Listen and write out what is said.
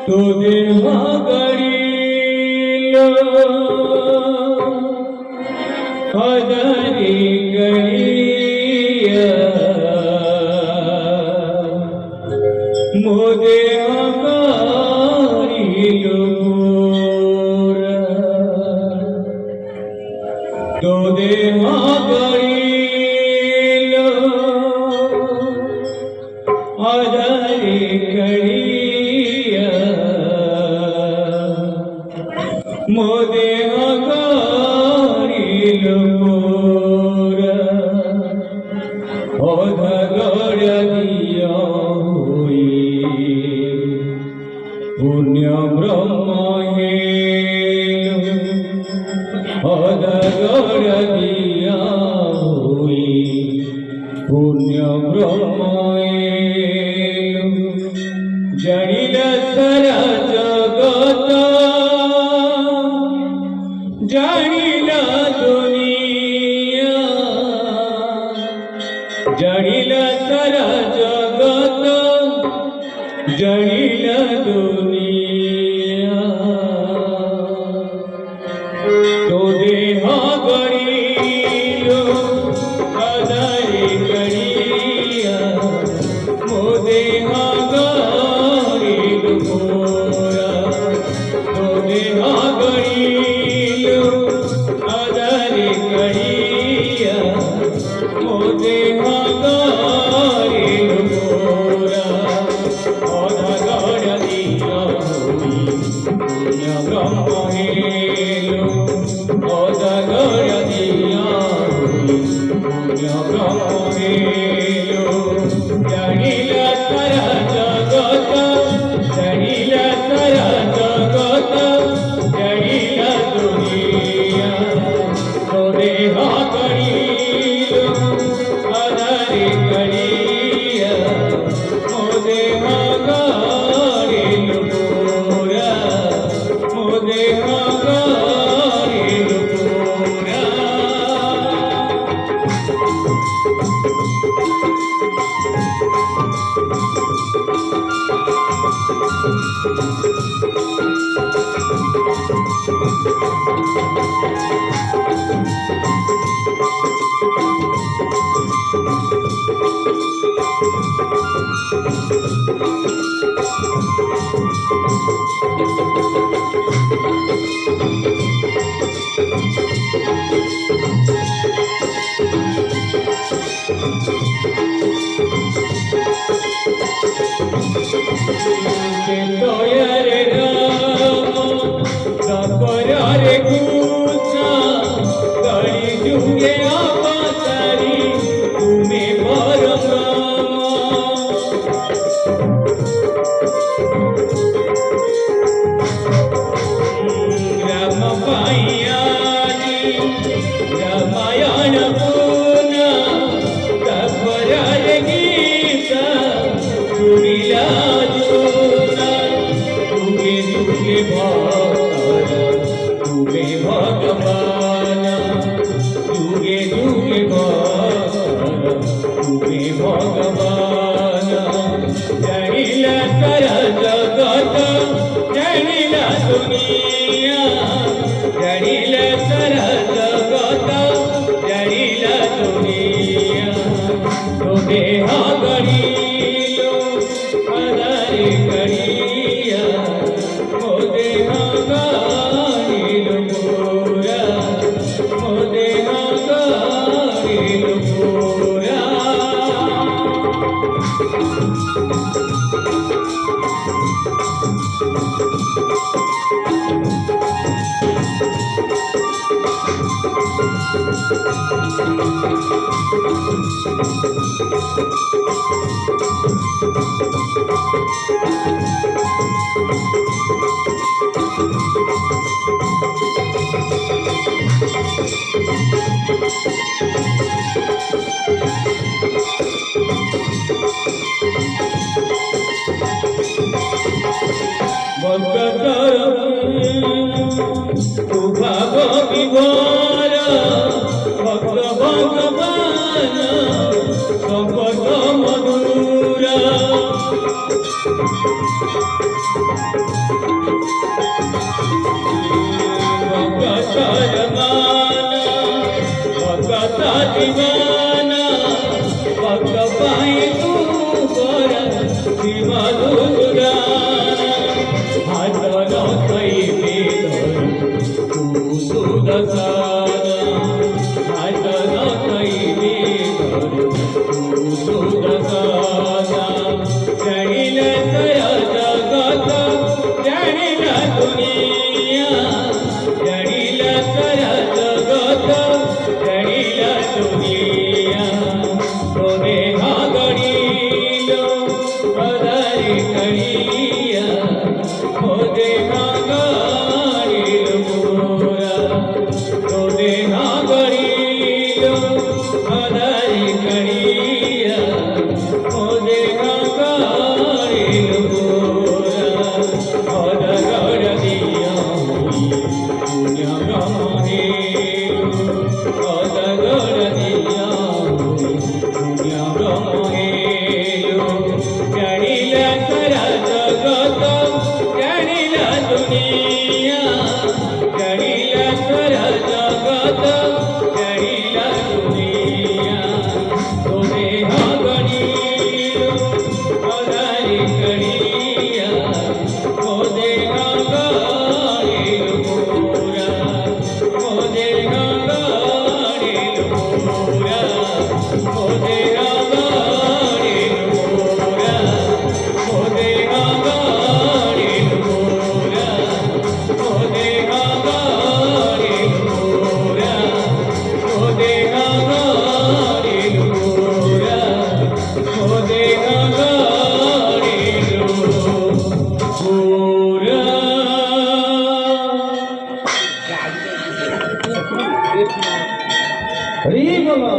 तुझे मागणील हजारी गणीय मोदे आकारील मोर तुझे मागणील हजारी गणीय मोदे आकारील मोर अधगड़ दिया हुई पुण्य ब्रह्म अधगड़ दिया हुई पुण्य ब्रह्म जनिल सारा जगत जनिल दुनिया जनिल सारा जगत जनिल दुनिया तो देह गणिलो हजारी गणिया मो देह गणिलो मोरा तो देह गणिलो हजारी गणिया मो देह गणिलो मोरा अधगड़ दिया हुई पुण्य ब्रह्म हेलो अधगड़ दिया हुई पुण्य ब्रह्म हेलो जनिल सारा जगत जनिल सारा जगत जनिल दुनिया तो देह गणिलो हजारी गणिया मो देह गणिलो मोरा मो देह गणिलो मोरा तोयरे राम तपरे गुसा गणी जुगे अवतारी तुम्हें परम राम पायानी रामायण पुना तपरे गीता सुनिला तुगे भगवान तुगे तुगे तुगे भगवान जनिल सारा जगत जनिल दुनिया जनिल सारा जगत जनिल दुनिया तो देह गणिलो हजारी गणिया मो देह गणिलो मोरा मो देह गणिलो मोरा विभोर भक्त भगवान भगता जमाना भगता दीवाना भक्त पाई तू बरा दिवालो सुदाना हात नकै बेदर तू सुदसाना हात नकै बेदर तू सुदसाना जाणील सया जगत जाणील दुनिया जाणील सया जगत जाणील दुनिया तो देहा गणील पदारी कणिया तो देहा गणील मोरा तो देहा गणील पदारी कणिया तो देहा गणील मोरा पदगड दिया पुण्य ब्रह्मेलु पदगड दिया पुण्य ब्रह्मेलु जाणील सरा जगत जाणील दुनिया जाणील सरा जगत जाणील दुनिया तो देहा गणील पदारी कणिया तो देहा गणील मोरा तो देहा गणील मोरा तो देहा गणील मोरा तो देहा गणील मोरा तो देहा गणील मोरा तो देहा गणील मोरा तो देहा गणील मोरा हरी बोला